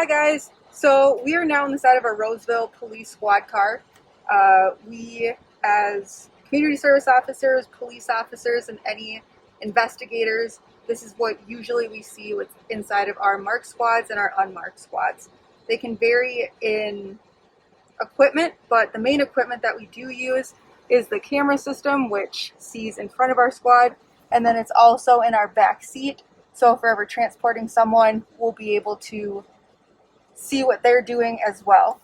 Hi guys, so we are now on the side of our Roseville police squad car. We as community service officers, police officers, and any investigators, this is what usually we see with inside of our marked squads and our unmarked squads. They can vary in equipment, but the main equipment that we do use is the camera system, which sees in front of our squad, and then it's also in our back seat. So if we're ever transporting someone, we'll be able to see what they're doing as well.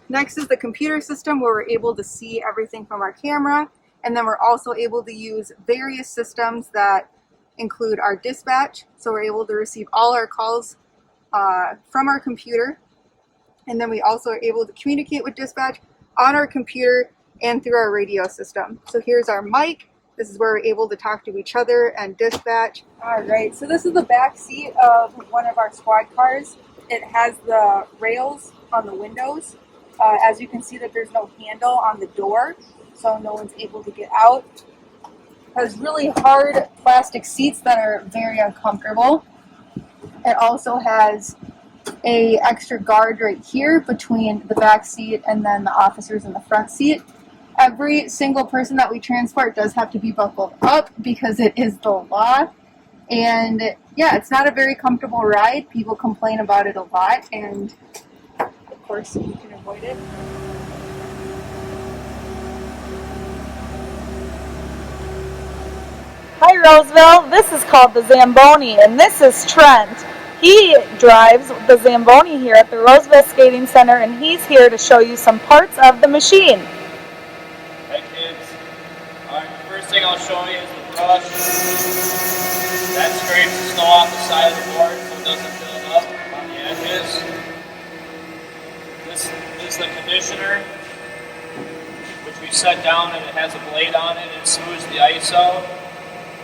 Next is the computer system, where we're able to see everything from our camera, and then we're also able to use various systems that include our dispatch, so we're able to receive all our calls from our computer, and then we also are able to communicate with dispatch on our computer and through our radio system. So here's our mic. This is where we're able to talk to each other and dispatch. All right, so this is the back seat of one of our squad cars. It has the rails on the windows. As you can see, that there's no handle on the door, so no one's able to get out. It has really hard plastic seats that are very uncomfortable. It also has a extra guard right here between the back seat and then the officers in the front seat. Every single person that we transport does have to be buckled up because it is the law. And yeah, it's not a very comfortable ride. People complain about it a lot, and of course you can avoid it. Hi Roseville, this is called the Zamboni, and this is Trent. He drives the Zamboni here at the Roseville Skating Center, and he's here to show you some parts of the machine. Hi kids. Alright, the first thing I'll show you is the brush. That scrapes the snow off the side of the board so it doesn't build up on the edges. This is the conditioner, which we set down, and it has a blade on it, and it smooths the ice out.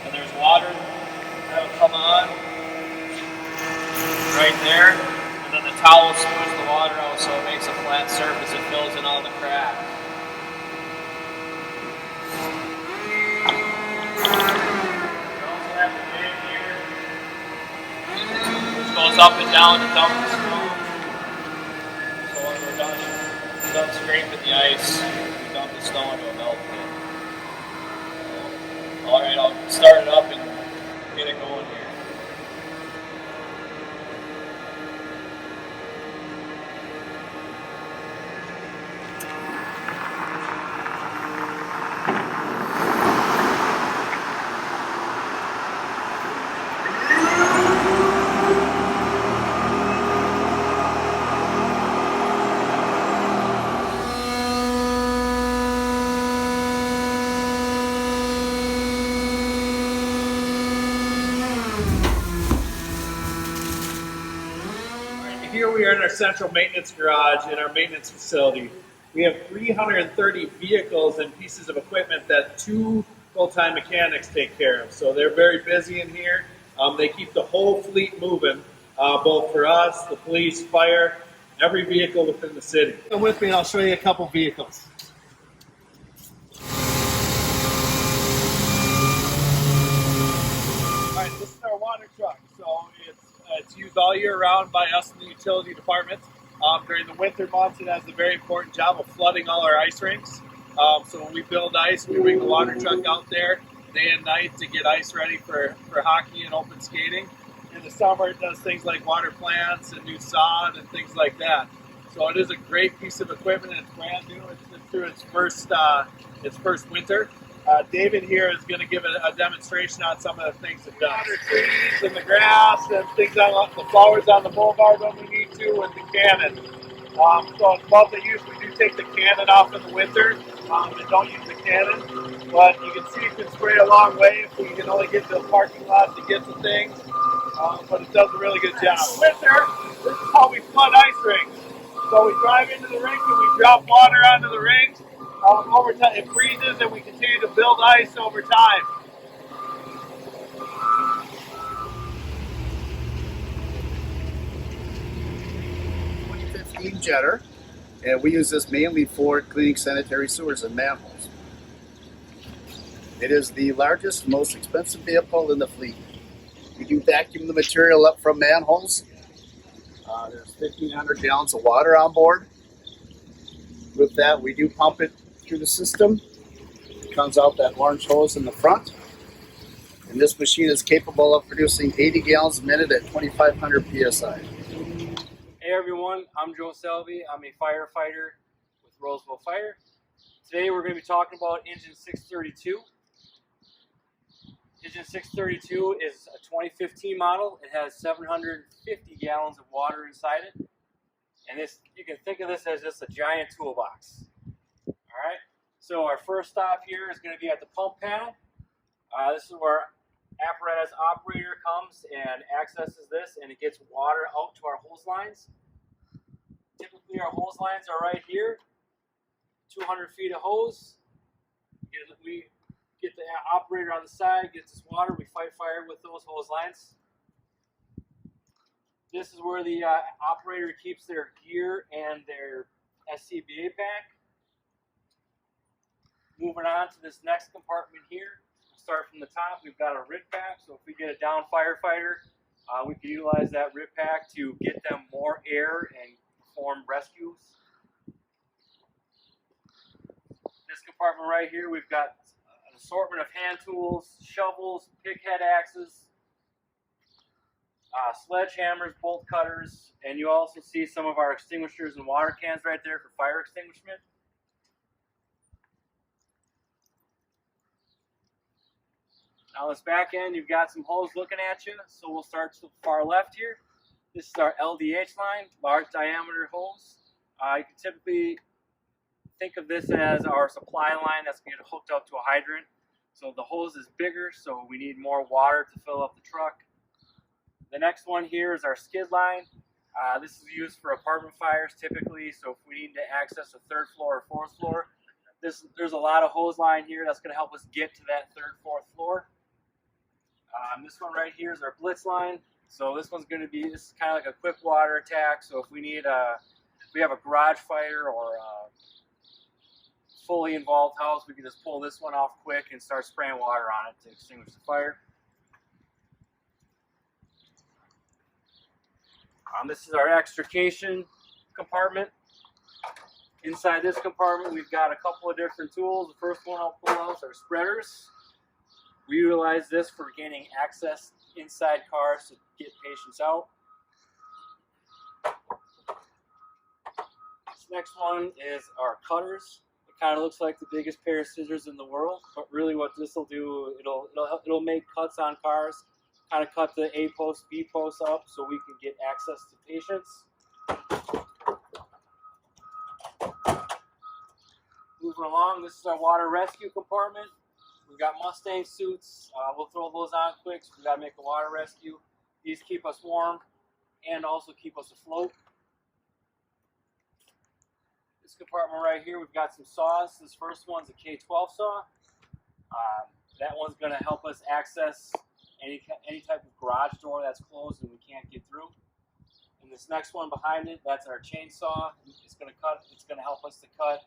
And there's water that will come on right there, and then the towel smooths the water out so it makes a flat surface. It fills in all the cracks. Which goes up and down to dump the snow. So when we're done scraping the ice, we dump the snow into a melt pit. Alright, I'll start it up and get it going here. Here we are in our central maintenance garage in our maintenance facility. We have 330 vehicles and pieces of equipment that 2 full-time mechanics take care of. So they're very busy in here. They keep the whole fleet moving, both for us, the police, fire, every vehicle within the city. Come with me and I'll show you a couple vehicles. All right, this is our water truck. So it's used all year round by us in the utility department. During the winter months, it has a very important job of flooding all our ice rinks. So when we build ice, we bring the water truck out there day and night to get ice ready for hockey and open skating. In the summer, it does things like water plants and new sod and things like that. So it is a great piece of equipment. It's brand new. It's been through its first winter. David here is going to give a demonstration on some of the things it does. Water trees and the grass and things on the flowers on the boulevard when we need to with the cannon. So it's about the use. We do take the cannon off in the winter and don't use the cannon. But you can see it can spray a long way if we can only get to the parking lot to get to things. But it does a really good job. In winter, this is how we flood ice rinks. So we drive into the rink and we drop water onto the rings. Over time, it freezes and we continue to build ice over time. 2015 jetter, and we use this mainly for cleaning sanitary sewers and manholes. It is the largest, most expensive vehicle in the fleet. We do vacuum the material up from manholes. There's 1,500 gallons of water on board. With that, we do pump it through the system. It comes out that orange hose in the front. And this machine is capable of producing 80 gallons a minute at 2,500 psi. Hey everyone, I'm Joe Selvey. I'm a firefighter with Roseville Fire. Today we're going to be talking about Engine 632. Engine 632 is a 2015 model. It has 750 gallons of water inside it. And this, you can think of this as just a giant toolbox. Alright, so our first stop here is going to be at the pump panel. This is where apparatus operator comes and accesses this, and it gets water out to our hose lines. Typically our hose lines are right here, 200 feet of hose. We get the operator on the side, gets this water, we fight fire with those hose lines. This is where the operator keeps their gear and their SCBA pack. Moving on to this next compartment here, we'll start from the top. We've got a RIT pack, so if we get a down firefighter, we can utilize that RIT pack to get them more air and perform rescues. This compartment right here, we've got an assortment of hand tools, shovels, pick head axes, sledgehammers, bolt cutters, and you also see some of our extinguishers and water cans right there for fire extinguishment. Now this back end, you've got some hose looking at you, so we'll start to the far left here. This is our LDH line, large diameter hose. You can typically think of this as our supply line that's going to get hooked up to a hydrant. So the hose is bigger, so we need more water to fill up the truck. The next one here is our skid line. This is used for apartment fires typically, so if we need to access the third floor or fourth floor, there's a lot of hose line here that's going to help us get to that third, fourth floor. This one right here is our blitz line. So this one's going to be, this is kind of like a quick water attack. So if we need if we have a garage fire or a fully involved house, we can just pull this one off quick and start spraying water on it to extinguish the fire. This is our extrication compartment. Inside this compartment, we've got a couple of different tools. The first one I'll pull out are spreaders. We utilize this for gaining access inside cars to get patients out. This next one is our cutters. It kind of looks like the biggest pair of scissors in the world, but really what this will do, it'll make cuts on cars, kind of cut the A post, B post up so we can get access to patients. Moving along, this is our water rescue compartment. We've got Mustang suits. We'll throw those on quick, so we've got to make a water rescue. These keep us warm and also keep us afloat. This compartment right here, we've got some saws. This first one's a K12 saw. That one's going to help us access any type of garage door that's closed and we can't get through. And this next one behind it, that's our chainsaw. It's going to help us to cut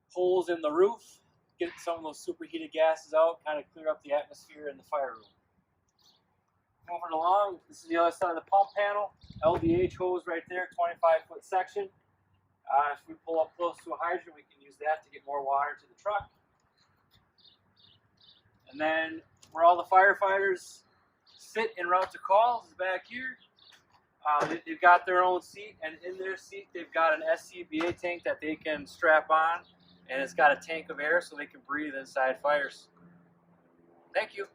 holes in the roof, get some of those superheated gases out, kind of clear up the atmosphere in the fire room. Moving along, this is the other side of the pump panel. LDH hose right there, 25-foot section. If we pull up close to a hydrant, we can use that to get more water to the truck. And then where all the firefighters sit en route to calls is back here. They've got their own seat, and in their seat they've got an SCBA tank that they can strap on, and it's got a tank of air so they can breathe inside fires. Thank you.